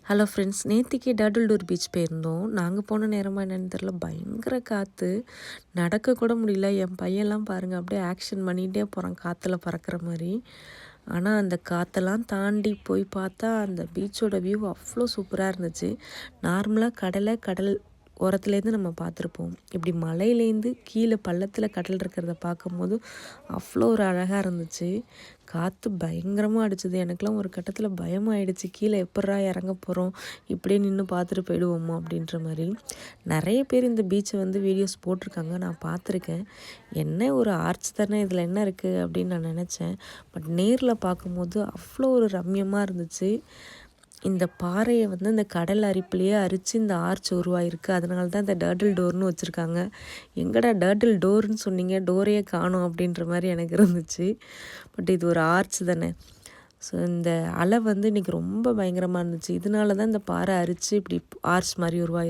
Hello friends, நேத்திக்கு டாடல்டூர் beach போயிருந்தோம். நாங்கள் போன நேரமாக என்னென்னு தெரில, பயங்கர காற்று, நடக்க கூட முடியல. என் பையன்லாம் பாருங்கள், அப்படியே ஆக்ஷன் பண்ணிகிட்டே போகிறான் காற்றுல பறக்கிற மாதிரி. ஆனால் அந்த காற்றெல்லாம் தாண்டி போய் பார்த்தா அந்த பீச்சோட வியூ அவ்வளோ சூப்பராக இருந்துச்சு. நார்மலாக கடல் ஓரத்துலேருந்து நம்ம பார்த்துருப்போம். இப்படி மலையிலேருந்து கீழே பள்ளத்தில் கடல் இருக்கிறத பார்க்கும்போது அவ்வளோ ஒரு அழகாக இருந்துச்சு. காற்று பயங்கரமாக அடிச்சுது. எனக்கெலாம் ஒரு கட்டத்தில் பயமாகிடுச்சு, கீழே எப்பட்றா இறங்க போகிறோம், இப்படியே நின்று பார்த்துட்டு போயிடுவோமா அப்படின்ற மாதிரி. நிறைய பேர் இந்த பீச்சை வீடியோஸ் போட்டிருக்காங்க, நான் பார்த்துருக்கேன். என்ன ஒரு ஆர்ச் தானே, இதில் என்ன இருக்குது அப்படின்னு நான் நினச்சேன். பட் நேரில் பார்க்கும்போது அவ்வளோ ஒரு ரம்யமாக இருந்துச்சு. இந்த பாறையை இந்த கடல் அரிப்புலேயே அரித்து இந்த ஆர்ச் உருவாயிருக்கு. அதனால தான் இந்த டர்ட்டில் டோர்னு வச்சுருக்காங்க. எங்கடா டர்ட்டில் டோர்னு சொன்னீங்க, டோரையே காணோம் அப்படின்ற மாதிரி எனக்கு இருந்துச்சு. பட் இது ஒரு ஆர்ச் தானே. ஸோ இந்த அலை இன்றைக்கி ரொம்ப பயங்கரமாக இருந்துச்சு. இதனால தான் இந்த பாறை அரித்து இப்படி ஆர்ச் மாதிரி உருவாயிருக்கு.